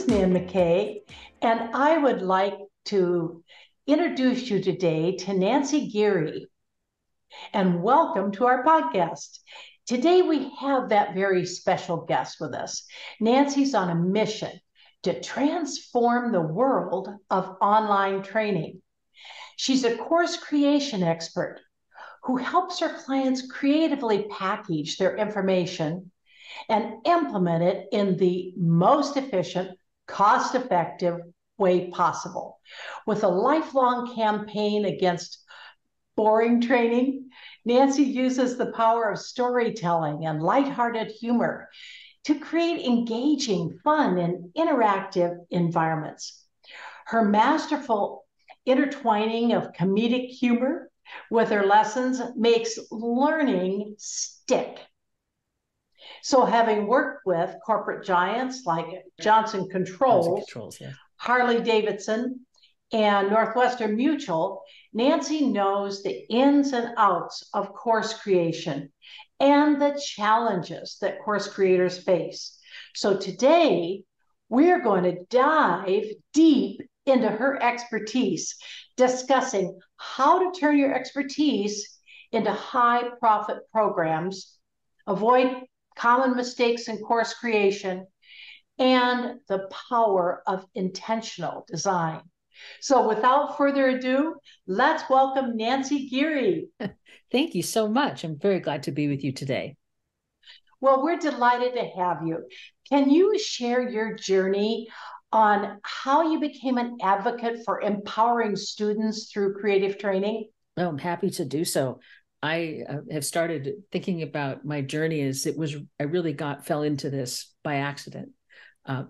is Nan McKay, and I would like to introduce you today to Nancy Geary, and welcome to our podcast. Today we have that very special guest with us. Nancy's on a mission to transform the world of online training. She's a course creation expert who helps her clients creatively package their information and implement it in the most efficient, cost-effective way possible. With a lifelong campaign against boring training, Nancy uses the power of storytelling and lighthearted humor to create engaging, fun, and interactive environments. Her masterful intertwining of comedic humor with her lessons makes learning stick. So having worked with corporate giants like Johnson Controls, yeah. Harley Davidson, and Northwestern Mutual, Nancy knows the ins and outs of course creation and the challenges that course creators face. So today, we're going to dive deep into her expertise, discussing how to turn your expertise into high profit programs, avoid common mistakes in course creation, and the power of intentional design. So without further ado, let's welcome Nancy Geary. Thank you so much. I'm very glad to be with you today. Well, we're delighted to have you. Can you share your journey on how you became an advocate for empowering students through creative training? Oh, I'm happy to do so. I have started thinking about my journey as I really fell into this by accident.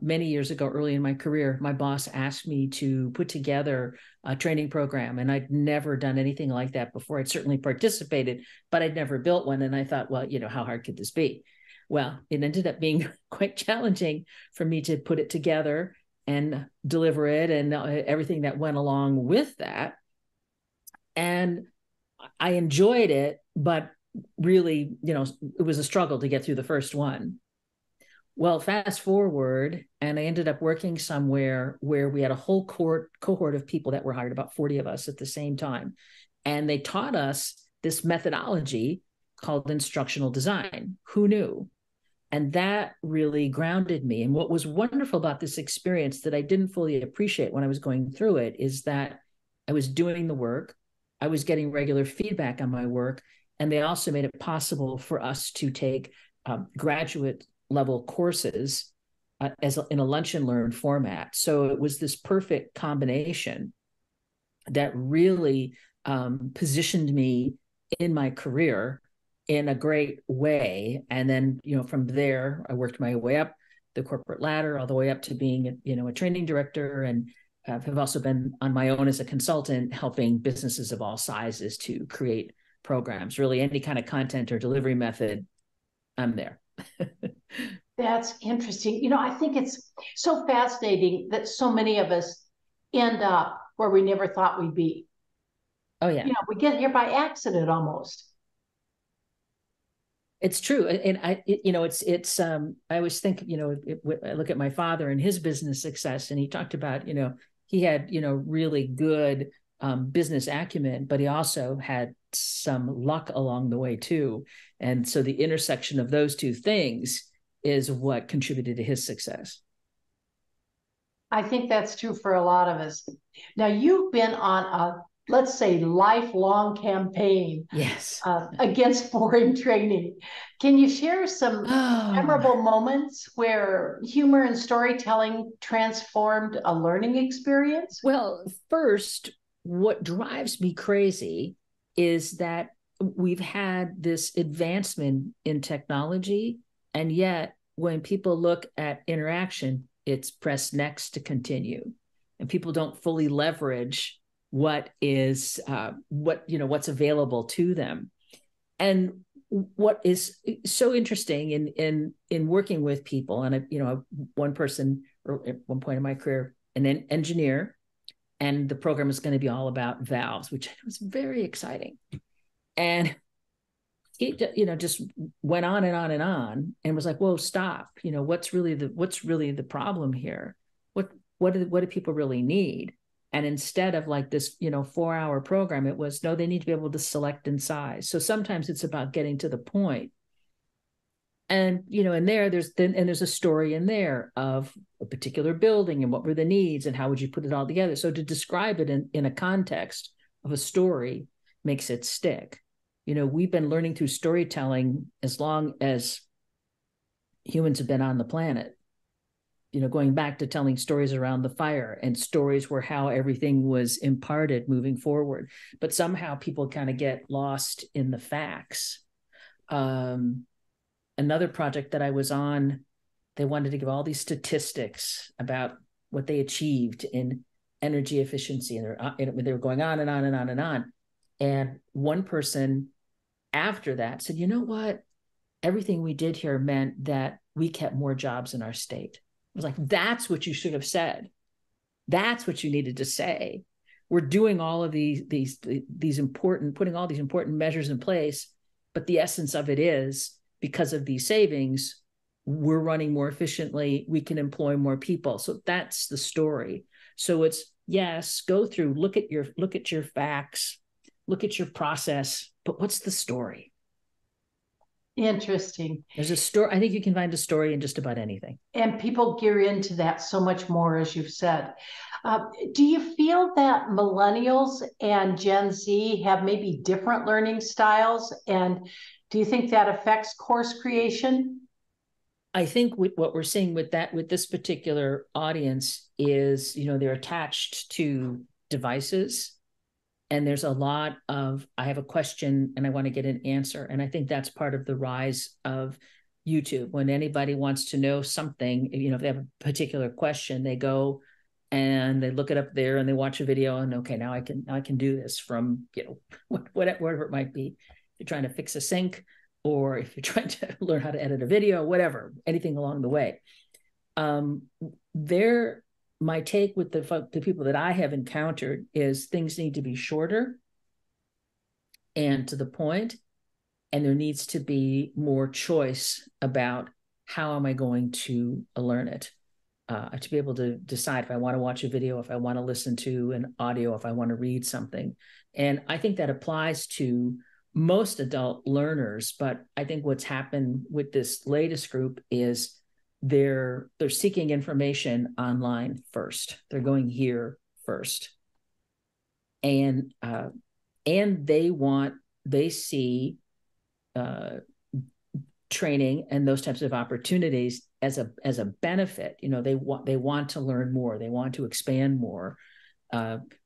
Many years ago, early in my career, my boss asked me to put together a training program, and I'd never done anything like that before. I'd certainly participated, but I'd never built one. And I thought, well, how hard could this be? Well, it ended up being quite challenging for me to put it together and deliver it and everything that went along with that. And I enjoyed it, but really, it was a struggle to get through the first one. Well, fast forward, and I ended up working somewhere where we had a whole cohort of people that were hired, about 40 of us at the same time. And they taught us this methodology called instructional design. Who knew? And that really grounded me. And what was wonderful about this experience that I didn't fully appreciate when I was going through it is that I was doing the work, I was getting regular feedback on my work, and they also made it possible for us to take graduate level courses in a lunch and learn format. So it was this perfect combination that really positioned me in my career in a great way. And then, from there, I worked my way up the corporate ladder, all the way up to being, a training director, and have also been on my own as a consultant, helping businesses of all sizes to create programs. Really, any kind of content or delivery method, I'm there. That's interesting. I think it's so fascinating that so many of us end up where we never thought we'd be. Oh, yeah. We get here by accident almost. It's true. And I always think, I look at my father and his business success, and he talked about, he had, really good business acumen, but he also had some luck along the way too. And so the intersection of those two things is what contributed to his success. I think that's true for a lot of us. Now, you've been on a, let's say, lifelong campaign Yes. against boring training. Can you share some memorable moments where humor and storytelling transformed a learning experience? Well, first, what drives me crazy is that we've had this advancement in technology, and yet when people look at interaction, it's press next to continue, and people don't fully leverage what is what's available to them. And what is so interesting in working with people, and one person at one point in my career, an engineer, and the program is going to be all about valves, which was very exciting. And he, just went on and on and on, and was like, "Whoa, stop! What's really the problem here?" what do people really need? And instead of like this, 4-hour program, it was, no, they need to be able to select and size. So sometimes it's about getting to the point. And, in there's a story in there of a particular building and what were the needs and how would you put it all together. So to describe it in a context of a story makes it stick. We've been learning through storytelling as long as humans have been on the planet. Going back to telling stories around the fire, and stories were how everything was imparted moving forward. But somehow people kind of get lost in the facts. Another project that I was on, they wanted to give all these statistics about what they achieved in energy efficiency. And they were going on and on and on and on. And one person after that said, you know what? Everything we did here meant that we kept more jobs in our state. I was like, that's what you should have said. That's what you needed to say. We're doing all of these important, putting all these important measures in place, but the essence of it is, because of these savings, we're running more efficiently. We can employ more people. So that's the story. So it's, yes, go through, look at your facts, look at your process, but what's the story? Interesting. There's a story. I think you can find a story in just about anything. And people gear into that so much more, as you've said. Do you feel that millennials and Gen Z have maybe different learning styles? And do you think that affects course creation? I think what we're seeing with this particular audience is, they're attached to devices. And there's a lot of, I have a question and I want to get an answer. And I think that's part of the rise of YouTube. When anybody wants to know something, if they have a particular question, they go and they look it up there and they watch a video and, okay, now I can do this from, whatever it might be. If you're trying to fix a sink, or if you're trying to learn how to edit a video, whatever, anything along the way. My take with the people that I have encountered is things need to be shorter and to the point, and there needs to be more choice about how am I going to learn it, to be able to decide if I want to watch a video, if I want to listen to an audio, if I want to read something. And I think that applies to most adult learners, but I think what's happened with this latest group is they're seeking information online first. They're going here first. And they see training and those types of opportunities as a benefit. They want to learn more. They want to expand more,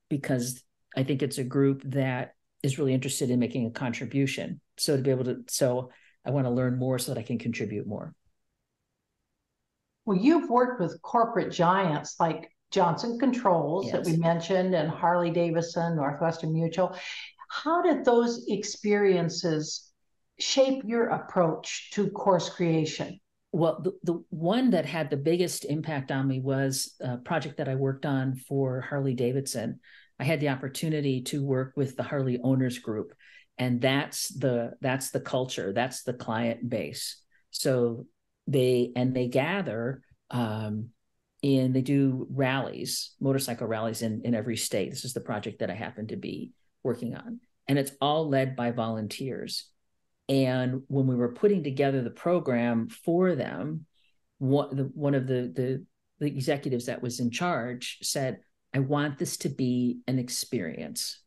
because I think it's a group that is really interested in making a contribution. So I want to learn more so that I can contribute more. Well, you've worked with corporate giants like Johnson Controls, yes, that we mentioned, and Harley Davidson, Northwestern Mutual. How did those experiences shape your approach to course creation? Well, the one that had the biggest impact on me was a project that I worked on for Harley Davidson. I had the opportunity to work with the Harley Owners Group, and that's the culture, that's the client base. So they gather and they do rallies, motorcycle rallies in every state. This is the project that I happen to be working on, and it's all led by volunteers. And when we were putting together the program for them, one of the executives that was in charge said, I want this to be an experience.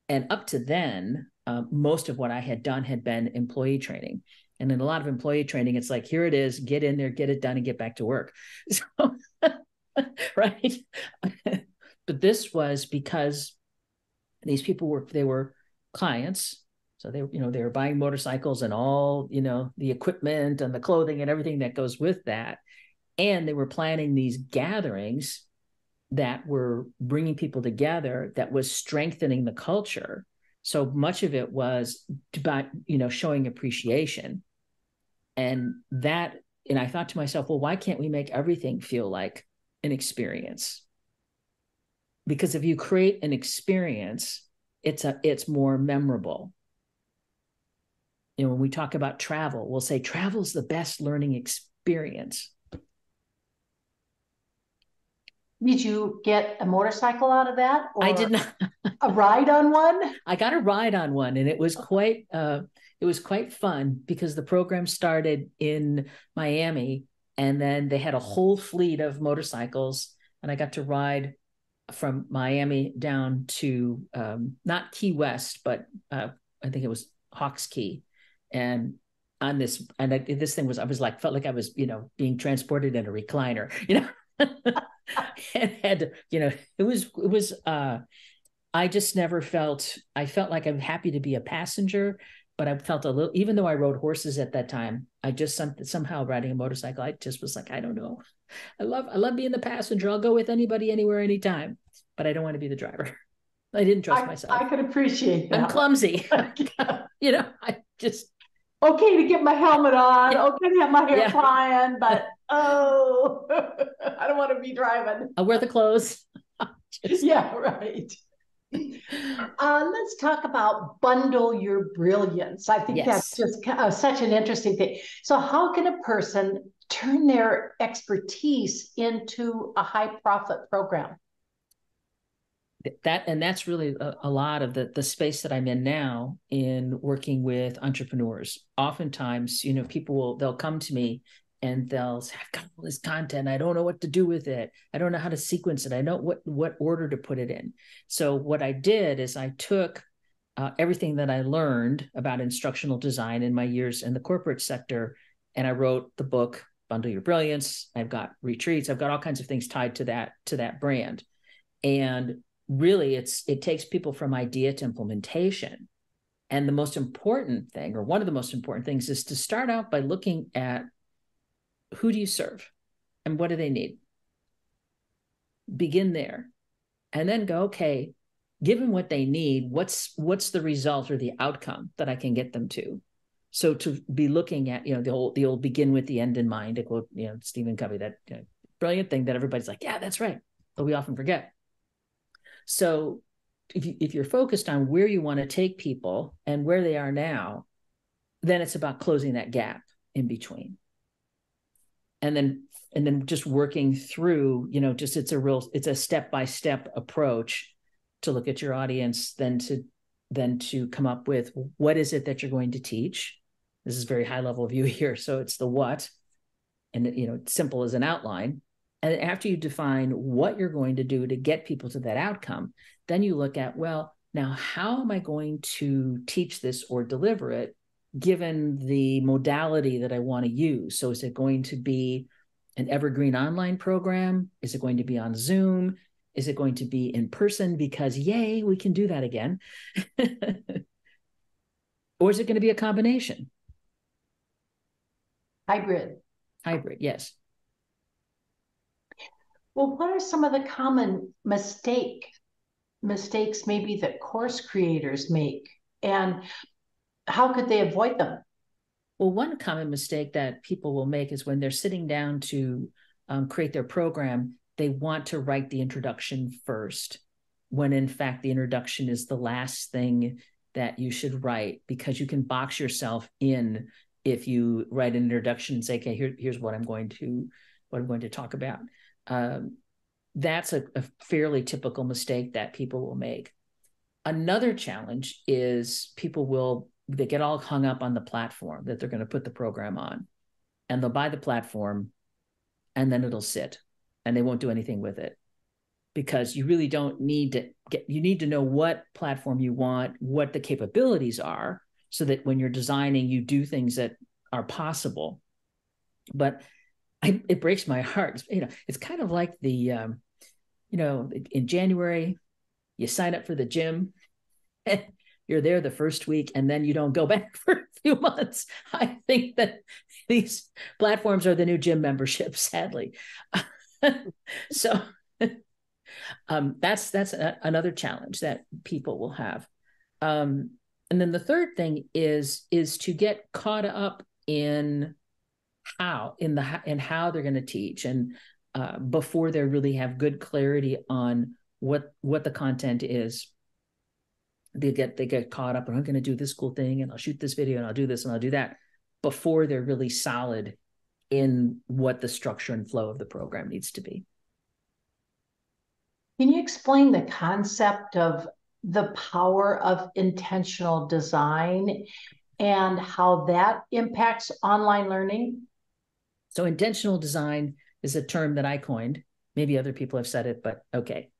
And up to then, most of what I had done had been employee training. And in a lot of employee training, it's like, here it is, get in there, get it done, and get back to work. So, right? But this was because these people were clients. So they were buying motorcycles and all, the equipment and the clothing and everything that goes with that. And they were planning these gatherings that were bringing people together, that was strengthening the culture. So much of it was about, showing appreciation. And I thought to myself, well, why can't we make everything feel like an experience? Because if you create an experience, it's more memorable. When we talk about travel, we'll say travel is the best learning experience. Did you get a motorcycle out of that, I or did not. a ride on one? I got a ride on one, and it was quite fun because the program started in Miami, and then they had a whole fleet of motorcycles, and I got to ride from Miami down to not Key West, but I think it was Hawks Key, and on this, and this thing was, I was like, felt like I was, being transported in a recliner, and had, it was. I just never felt, I felt like I'm happy to be a passenger, but I felt a little, even though I rode horses at that time, I just somehow riding a motorcycle, I just was like, I don't know. I love being the passenger. I'll go with anybody, anywhere, anytime, but I don't want to be the driver. I didn't trust myself. I could appreciate that. I'm clumsy. I just. Okay to get my helmet on, okay to have my hair flying, but I don't want to be driving. I'll wear the clothes. Yeah, right. Let's talk about bundle your brilliance. I think that's just such an interesting thing. So how can a person turn their expertise into a high profit program? That's really a lot of the space that I'm in now in working with entrepreneurs. Oftentimes, they'll come to me and they'll say, I've got all this content. I don't know what to do with it. I don't know how to sequence it. I know what order to put it in. So what I did is I took everything that I learned about instructional design in my years in the corporate sector, and I wrote the book, Bundle Your Brilliance. I've got retreats. I've got all kinds of things tied to that brand. And really, it takes people from idea to implementation. And the most important thing, or one of the most important things, is to start out by looking at who do you serve and what do they need? Begin there. And then go, okay, given what they need, what's the result or the outcome that I can get them to? So to be looking at, the old begin with the end in mind, to quote, Stephen Covey, that brilliant thing that everybody's like, yeah, that's right. But we often forget. So if you're focused on where you want to take people and where they are now, then it's about closing that gap in between. And then just working through, it's a step-by-step approach to look at your audience, then to come up with what is it that you're going to teach. This is very high level view here. So it's the what, and it's simple as an outline. And after you define what you're going to do to get people to that outcome, then you look at, well, now how am I going to teach this or deliver it given the modality that I want to use? So is it going to be an evergreen online program? Is it going to be on Zoom? Is it going to be in person? Because yay, we can do that again. Or is it going to be a combination? Hybrid, yes. Well, what are some of the common mistakes maybe that course creators make, and how could they avoid them? Well, one common mistake that people will make is when they're sitting down to create their program, they want to write the introduction first, when in fact the introduction is the last thing that you should write, because you can box yourself in if you write an introduction and say, okay, here's what I'm going to talk about. That's a fairly typical mistake that people will make. Another challenge is they get all hung up on the platform that they're going to put the program on, and they'll buy the platform and then it'll sit and they won't do anything with it, because you really don't need you need to know what platform you want, what the capabilities are, so that when you're designing, you do things that are possible. But it breaks my heart. It's kind of like in January, you sign up for the gym, and you're there the first week, and then you don't go back for a few months. I think that these platforms are the new gym membership, sadly. So that's another challenge that people will have. And then the third thing is to get caught up in how they're going to teach, and before they really have good clarity on what the content is. They get caught up, and I'm going to do this cool thing, and I'll shoot this video, and I'll do this, and I'll do that, before they're really solid in what the structure and flow of the program needs to be. Can you explain the concept of the power of intentional design and how that impacts online learning? So intentional design is a term that I coined. Maybe other people have said it, but okay.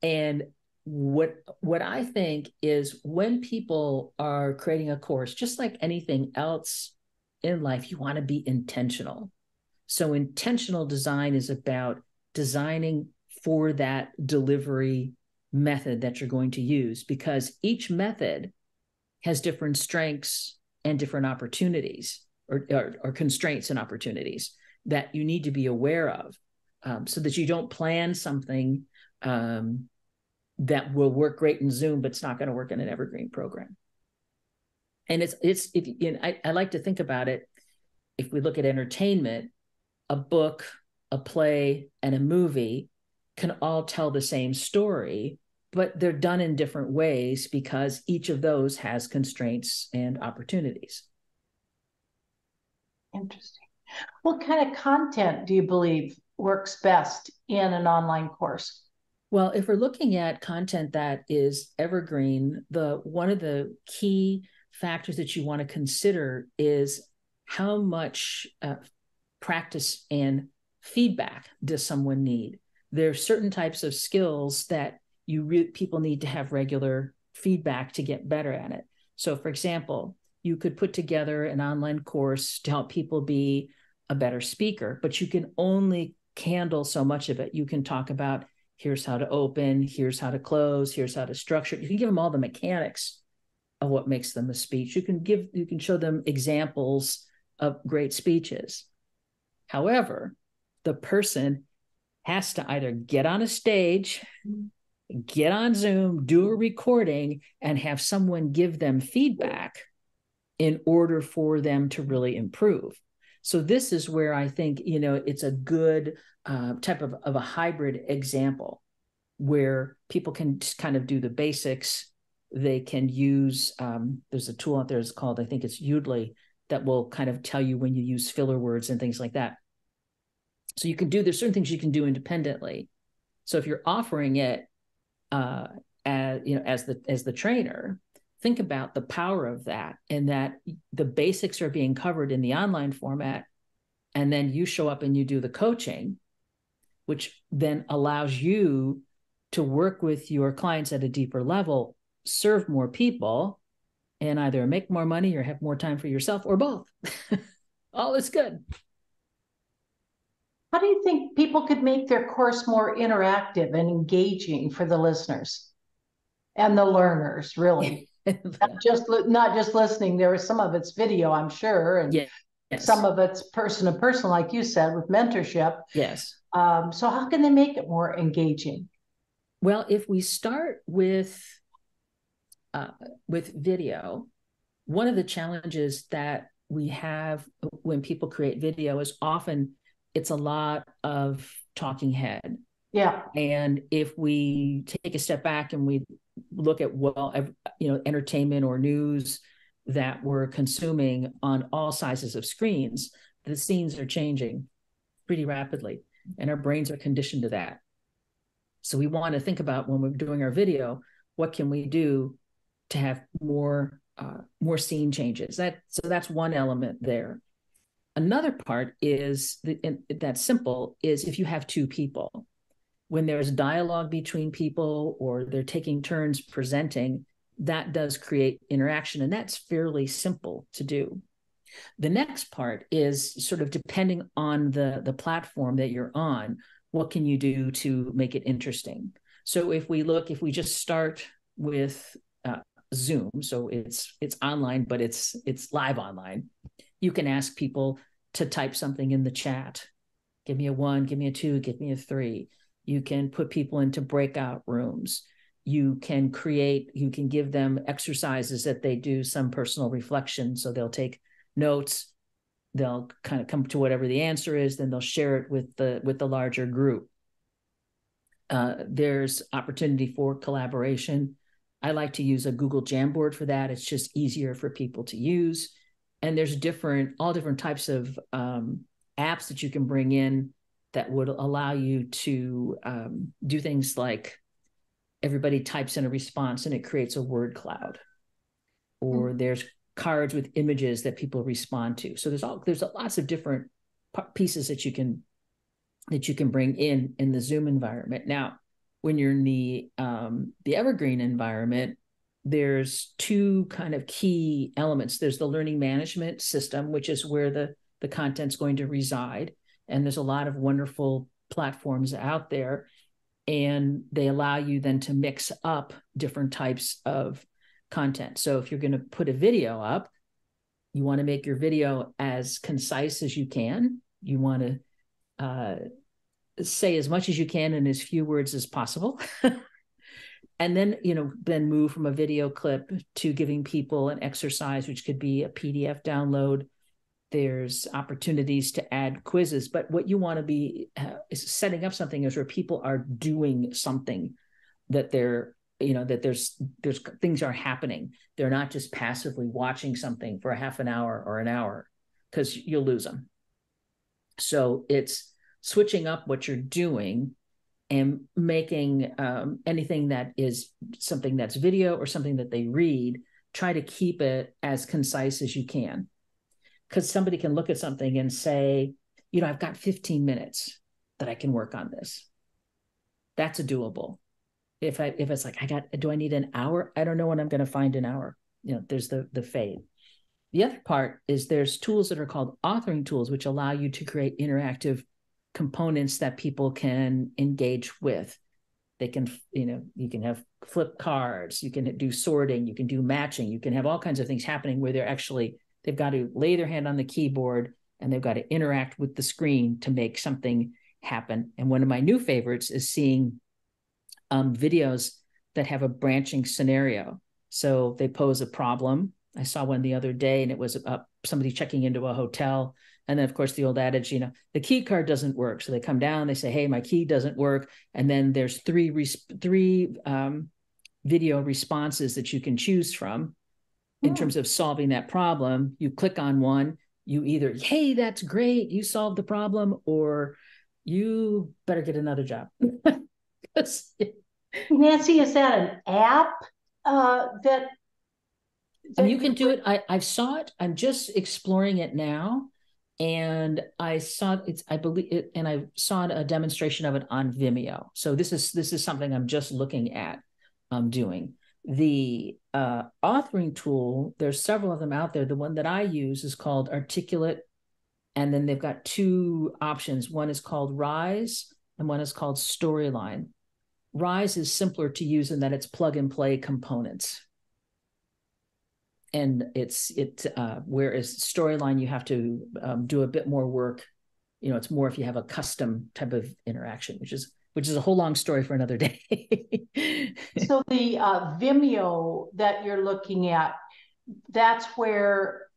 And what I think is when people are creating a course, just like anything else in life, you want to be intentional. So intentional design is about designing for that delivery method that you're going to use, because each method has different strengths and different opportunities, or constraints and opportunities that you need to be aware of, so that you don't plan something that will work great in Zoom, but it's not going to work in an evergreen program. And I like to think about it. If we look at entertainment, a book, a play, and a movie can all tell the same story, but they're done in different ways because each of those has constraints and opportunities. Interesting. What kind of content do you believe works best in an online course? Well, if we're looking at content that is evergreen, one of the key factors that you want to consider is how much practice and feedback does someone need. There are certain types of skills that people need to have regular feedback to get better at it. So, for example, you could put together an online course to help people be a better speaker, but you can only handle so much of it. You can talk about here's how to open, here's how to close, here's how to structure. You can give them all the mechanics of what makes them a speech. You can show them examples of great speeches. However, the person has to either get on a stage, get on Zoom, do a recording, and have someone give them feedback in order for them to really improve. So this is where I think, it's a good type of a hybrid example where people can just kind of do the basics. They can use, there's a tool out there, it's called, I think it's Udly, that will kind of tell you when you use filler words and things like that. So there's certain things you can do independently. So if you're offering it as the trainer, think about the power of that, and that the basics are being covered in the online format, and then you show up and you do the coaching, which then allows you to work with your clients at a deeper level, serve more people, and either make more money or have more time for yourself, or both. All is good. How do you think people could make their course more interactive and engaging for the listeners and the learners, really? Not just listening. There is some of it's video, I'm sure, and yes. Some of it's person to person, like you said, with mentorship. Yes. So how can they make it more engaging? Well, if we start with video, one of the challenges that we have when people create video is often it's a lot of talking head. Yeah. And if we take a step back and we look at, entertainment or news that we're consuming on all sizes of screens, the scenes are changing pretty rapidly, and our brains are conditioned to that. So we want to think about, when we're doing our video, what can we do to have more scene changes? So that's one element there. Another part is that's simple, is if you have two people, when there's dialogue between people or they're taking turns presenting, that does create interaction, and that's fairly simple to do. The next part is sort of depending on the platform that you're on, what can you do to make it interesting? So if we just start with Zoom, so it's online, but it's live online. You can ask people to type something in the chat. Give me a 1, give me a 2, give me a 3. You can put people into breakout rooms. You can give them exercises that they do some personal reflection. So they'll take notes, they'll kind of come to whatever the answer is, then they'll share it with the larger group. There's opportunity for collaboration. I like to use a Google Jamboard for that. It's just easier for people to use. And there's all different types of apps that you can bring in that would allow you to do things like everybody types in a response and it creates a word cloud, or there's cards with images that people respond to. So there's lots of different pieces that you can bring in the Zoom environment. Now, when you're in the Evergreen environment, there's two kind of key elements. There's the learning management system, which is where the content's going to reside. And there's a lot of wonderful platforms out there. And they allow you then to mix up different types of content. So if you're going to put a video up, you want to make your video as concise as you can. You want to say as much as you can in as few words as possible. And then, then move from a video clip to giving people an exercise, which could be a PDF download. There's opportunities to add quizzes, but what you want to be is setting up something is where people are doing something, that that there's things are happening. They're not just passively watching something for a half an hour or an hour, because you'll lose them. So it's switching up what you're doing and making anything that is something that's video or something that they read, try to keep it as concise as you can. Because somebody can look at something and say, I've got 15 minutes that I can work on this. That's a doable. If it's like, do I need an hour? I don't know when I'm going to find an hour. There's the fade. The other part is there's tools that are called authoring tools, which allow you to create interactive components that people can engage with. They can, you can have flip cards, you can do sorting, you can do matching, you can have all kinds of things happening where they've got to lay their hand on the keyboard and they've got to interact with the screen to make something happen. And one of my new favorites is seeing videos that have a branching scenario. So they pose a problem. I saw one the other day, and it was somebody checking into a hotel. And then, of course, the old adage, the key card doesn't work. So they come down, they say, hey, my key doesn't work. And then there's three video responses that you can choose from in terms of solving that problem. You click on one, you either, hey, that's great, you solved the problem, or you better get another job. Nancy, is that an app that you can do it? I saw it. I'm just exploring it now. And I saw it, I believe it, and I saw a demonstration of it on Vimeo. So this is something I'm just looking at doing. The authoring tool, there's several of them out there. The one that I use is called Articulate, and then they've got two options. One is called Rise, and one is called Storyline. Rise is simpler to use in that it's plug and play components. And whereas Storyline, you have to do a bit more work. It's more if you have a custom type of interaction, which is a whole long story for another day. So the Vimeo that you're looking at, that's where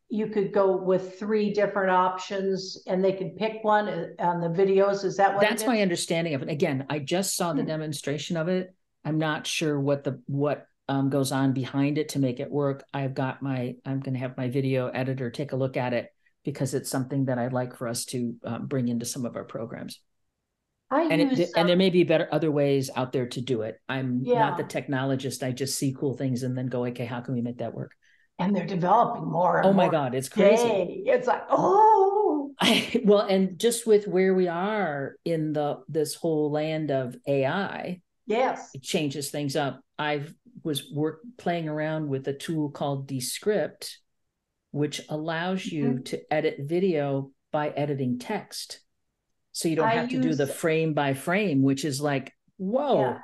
you could go with 3 different options and they could pick one on the videos. Is that what That's my understanding of it. Again, I just saw the demonstration of it. I'm not sure what goes on behind it to make it work. I'm going to have my video editor take a look at it, because it's something that I'd like for us to bring into some of our programs. And there may be other ways out there to do it. I'm not the technologist. I just see cool things and then go, okay, how can we make that work? And they're developing more. Oh my God, it's crazy. It's like, oh. Well, and just with where we are in this whole land of AI, yes, it changes things up. I was playing around with a tool called Descript, which allows you to edit video by editing text. So you don't have to do the frame by frame, which is like, whoa. Yeah.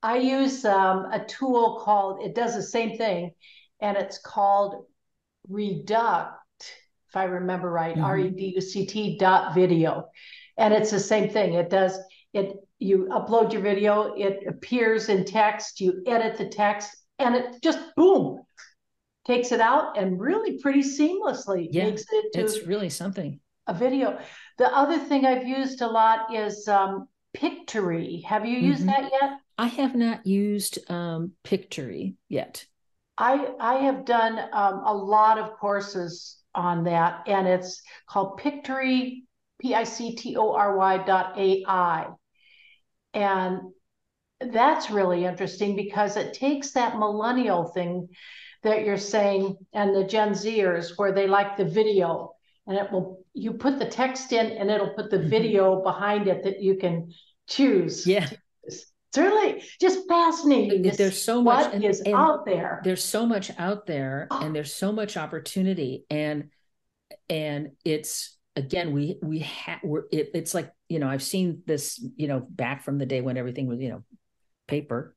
I use a tool called, it does the same thing, and it's called Reduct, if I remember right, reduct.video. And it's the same thing. You upload your video, it appears in text, you edit the text, and it just, boom, takes it out and really pretty seamlessly makes it into it's really something. A video. The other thing I've used a lot is Pictory. Have you used that yet? I have not used Pictory yet. I have done a lot of courses on that, and it's called Pictory PICTORY.AI. And that's really interesting because it takes that millennial thing that you're saying and the Gen Zers where they like the video, and you put the text in and it'll put the video behind it that you can choose. Yeah. It's really just fascinating to There's see so much what is out there. There's so much out there, and there's so much opportunity, and it's, again, it's like, I've seen this, back from the day when everything was, paper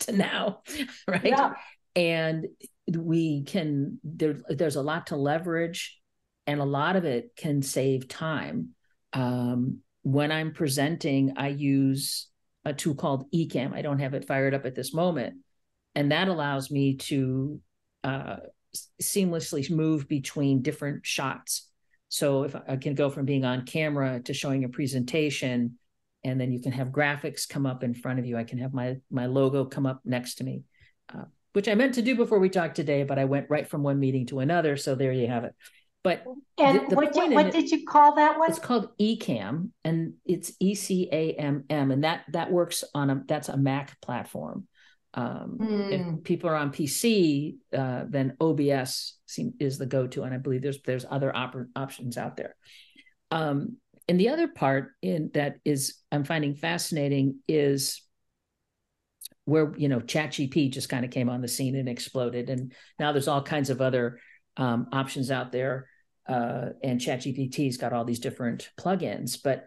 to now, right? Yeah. And there's a lot to leverage, and a lot of it can save time. When I'm presenting, I use a tool called Ecamm. I don't have it fired up at this moment. And that allows me to seamlessly move between different shots. So if I can go from being on camera to showing a presentation, and then you can have graphics come up in front of you. I can have my logo come up next to me, which I meant to do before we talked today, but I went right from one meeting to another. So there you have it. But what did you call that one? It's called Ecamm, and it's ECAMM, and that works that's a Mac platform. If people are on PC, then OBS is the go-to, and I believe there's other options out there. And the other part that I'm finding fascinating is where ChatGPT just kind of came on the scene and exploded, and now there's all kinds of other options out there, and ChatGPT's got all these different plugins. But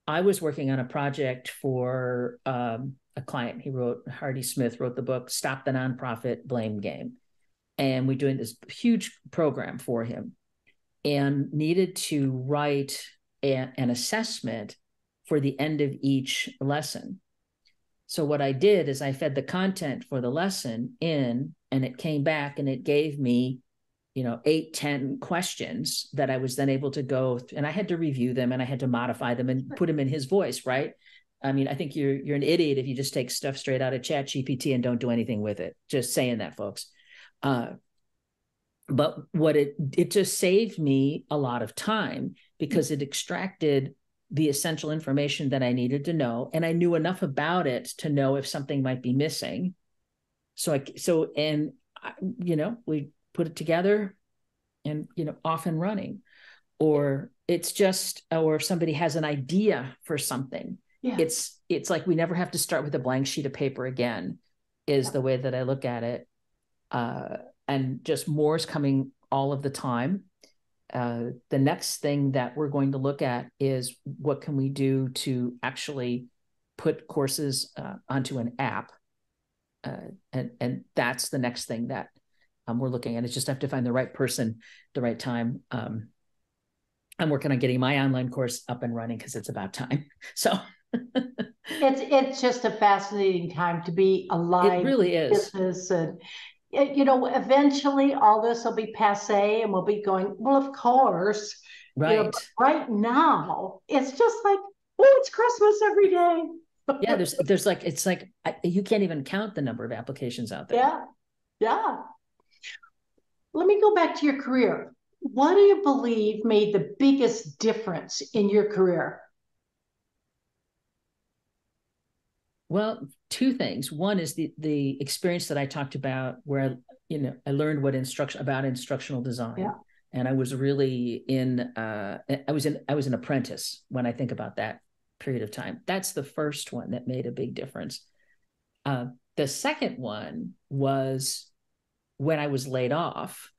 I was working on a project for a client. Hardy Smith wrote the book Stop the Nonprofit Blame Game, and we're doing this huge program for him, and needed to write an assessment for the end of each lesson. So what I did is I fed the content for the lesson in, and it came back and it gave me 8-10 questions that I was then able to go and I had to review them, and I had to modify them and put them in his voice, right? I mean, I think you're an idiot if you just take stuff straight out of ChatGPT and don't do anything with it. Just saying that, folks. But what it just saved me a lot of time, because it extracted the essential information that I needed to know, and I knew enough about it to know if something might be missing. We put it together, and off and running. Or or if somebody has an idea for something, it's like we never have to start with a blank sheet of paper again, is the way that I look at it. And just more is coming all of the time. The next thing that we're going to look at is what can we do to actually put courses onto an app. And that's the next thing that we're looking at. It's just have to find the right person, the right time. I'm working on getting my online course up and running because it's about time. So it's just a fascinating time to be alive. It really is. Business, and eventually all this will be passe, and we'll be going, well, of course. Right. Right now, it's just like, oh, it's Christmas every day. Yeah, there's like, it's like you can't even count the number of applications out there. Yeah. Let me go back to your career. What do you believe made the biggest difference in your career? Well, two things. One is the experience that I talked about, where I learned about instructional design. Yeah. And I was really I was an apprentice when I think about that period of time. That's the first one that made a big difference. The second one was when I was laid off.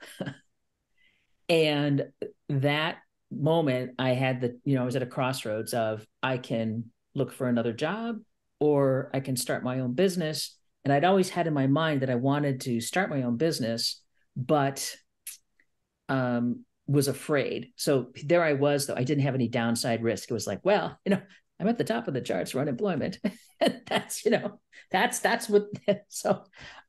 And that moment I had I was at a crossroads of, I can look for another job, or I can start my own business. And I'd always had in my mind that I wanted to start my own business, but was afraid. So there I was, though I didn't have any downside risk. It was like, well, I'm at the top of the charts for unemployment. That's what, so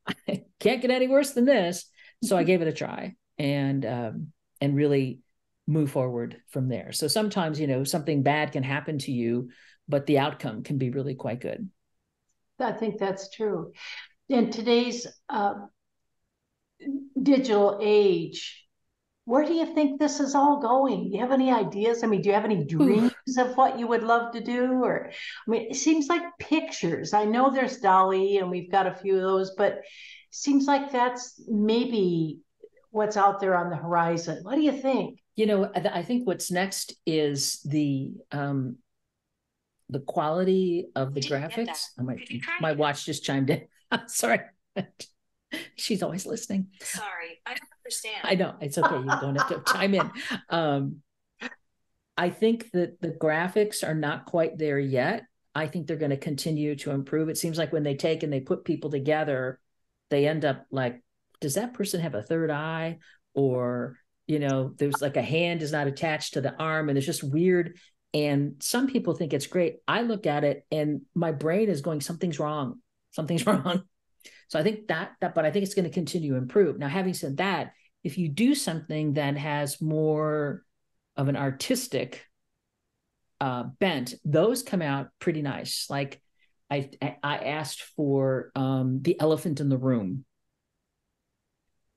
I can't get any worse than this. So I gave it a try, and really move forward from there. So sometimes, something bad can happen to you, but the outcome can be really quite good. I think that's true. In today's digital age, where do you think this is all going? Do you have any ideas? I mean, do you have any Ooh. dreams of what you would love to do? Or, I mean, it seems like pictures. I know there's Dolly and we've got a few of those, but it seems like that's maybe what's out there on the horizon. What do you think? I think what's next is the quality of the graphics. My watch just chimed in. Sorry. She's always listening. Sorry, I don't understand. I know. It's okay. You don't have to chime in. I think that the graphics are not quite there yet. I think they're going to continue to improve. It seems like when they take and they put people together, they end up like, does that person have a third eye? Or, there's like a hand is not attached to the arm, and it's just weird. And some people think it's great. I look at it and my brain is going, something's wrong. Something's wrong. So I think but I think it's going to continue to improve. Now, having said that, if you do something that has more of an artistic bent, those come out pretty nice. Like I asked for the elephant in the room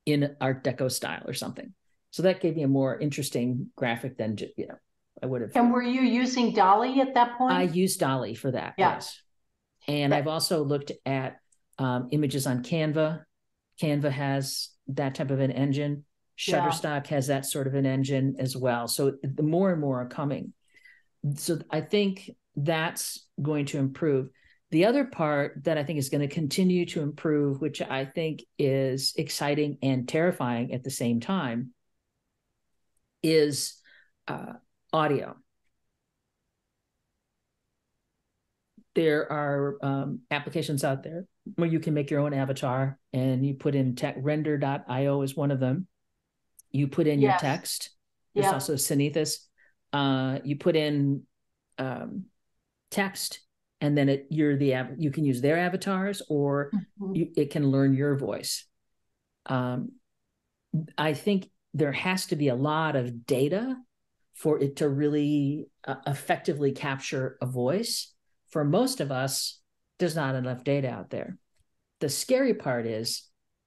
in Art Deco style or something. So that gave me a more interesting graphic than, I would have. And were you using Dolly at that point? I used Dolly for that. Yeah. Yes. And I've also looked at images on Canva. Canva has that type of an engine. Shutterstock has that sort of an engine as well. So the more and more are coming. So I think that's going to improve. The other part that I think is going to continue to improve, which I think is exciting and terrifying at the same time, is audio. There are applications out there where you can make your own avatar, and you put in render.io is one of them. You put in your text. There's also Synethus. You put in text, and then you can use their avatars, or it can learn your voice. I think there has to be a lot of data for it to really effectively capture a voice. For most of us, there's not enough data out there. The scary part is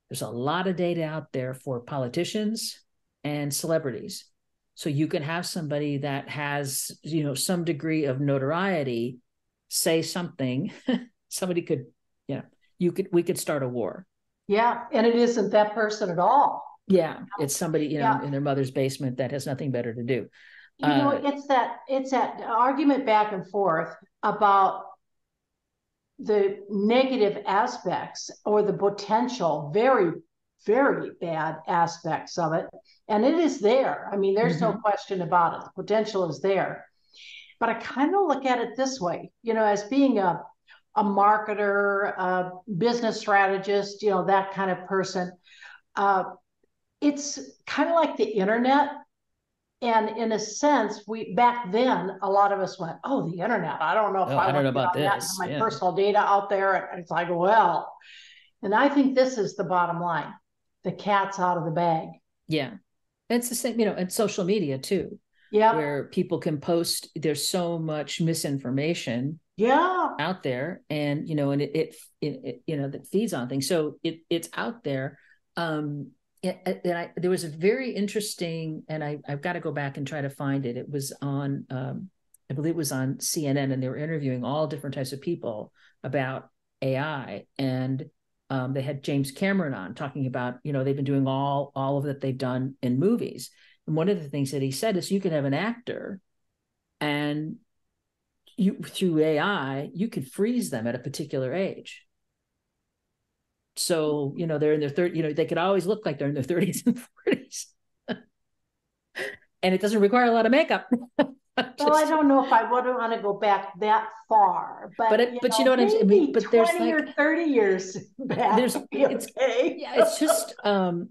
there's a lot of data out there for politicians and celebrities. So you can have somebody that has, some degree of notoriety say something. Somebody could, we could start a war. Yeah, and it isn't that person at all. Yeah, it's somebody, in their mother's basement that has nothing better to do. It's that argument back and forth about the negative aspects or the potential very, very bad aspects of it. And it is there. I mean, there's no question about it. The potential is there. But I kind of look at it this way, as being a marketer, a business strategist, that kind of person. It's kind of like the internet. And in a sense, back then, a lot of us went, "Oh, the internet. I don't know if I want to about this. My personal data out there." And it's like, well, and I think this is the bottom line: the cat's out of the bag. Yeah, it's the same, and social media too. Yeah, where people can post. There's so much misinformation. Out there, and and it that feeds on things. So it's out there. There was a very interesting, and I've got to go back and try to find it. It was on, I believe it was on CNN, and they were interviewing all different types of people about AI. And they had James Cameron on talking about, they've been doing all of that they've done in movies. And one of the things that he said is you can have an actor, and through AI, you could freeze them at a particular age. So, they're in their 30s, they could always look like they're in their 30s and 40s. And it doesn't require a lot of makeup. Well, I don't know if I would want to go back that far, but you know what I mean? But 20 there's or 30 years back. It's just,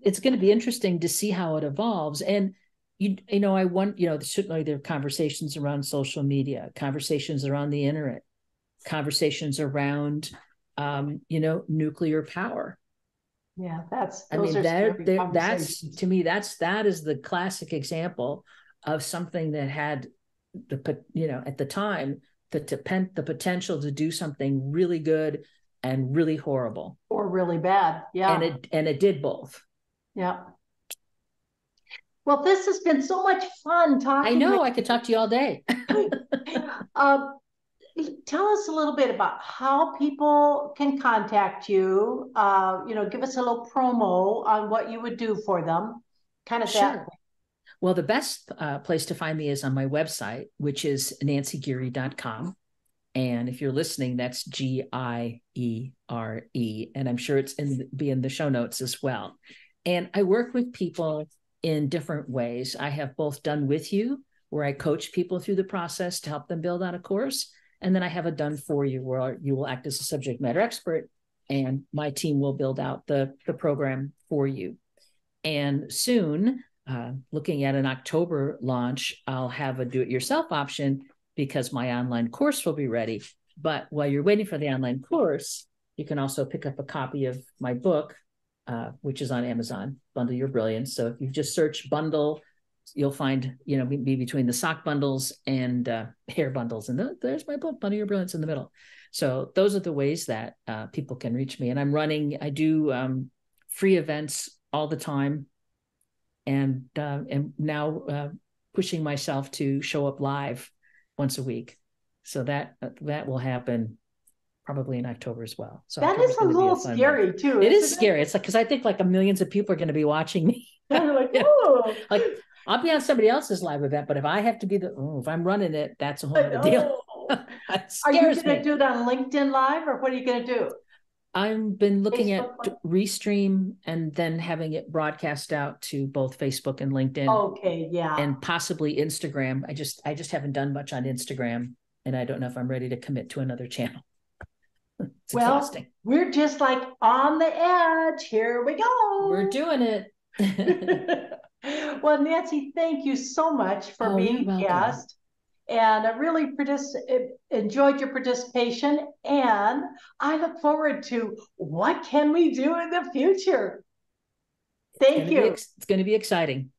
it's going to be interesting to see how it evolves. And, I want, certainly there are conversations around social media, conversations around the internet, conversations around, nuclear power. Yeah, that's to me, that is the classic example of something that had at the time, the potential to do something really good and really horrible. Or really bad. Yeah. And it did both. Yeah. Well, this has been so much fun talking. I know, I could talk to you all day. um, Tell us a little bit about how people can contact you. Give us a little promo on what you would do for them. Kind of that. Sure. Well, the best place to find me is on my website, which is nancygeary.com. And if you're listening, that's Giere. And I'm sure it's be in the show notes as well. And I work with people in different ways. I have both done with you, where I coach people through the process to help them build out a course. And then I have a done for you, where you will act as a subject matter expert and my team will build out the program for you. And soon, looking at an October launch, I'll have a do-it-yourself option because my online course will be ready. But while you're waiting for the online course, you can also pick up a copy of my book, which is on Amazon, Bundle Your Brilliance. So if you just search bundle, you'll find, me between the sock bundles and hair bundles. And there's my book, Bundle Your Brilliance, in the middle. So those are the ways that people can reach me. And I do free events all the time. And now pushing myself to show up live once a week. So that will happen probably in October as well. So that is a little scary too. It is scary. It's like, because I think like millions of people are going to be watching me. Like, oh. Like I'll be on somebody else's live event, but if I have to be if I'm running it, that's a whole other deal. Are you going to do it on LinkedIn Live, or what are you going to do? I've been looking at Restream and then having it broadcast out to both Facebook and LinkedIn. Okay, yeah. And possibly Instagram. I just haven't done much on Instagram, and I don't know if I'm ready to commit to another channel. It's exhausting. We're just like on the edge. Here we go. We're doing it. Well, Nancy, thank you so much for being a guest. And I really enjoyed your participation. And I look forward to what can we do in the future. Thank you. It's going to be exciting.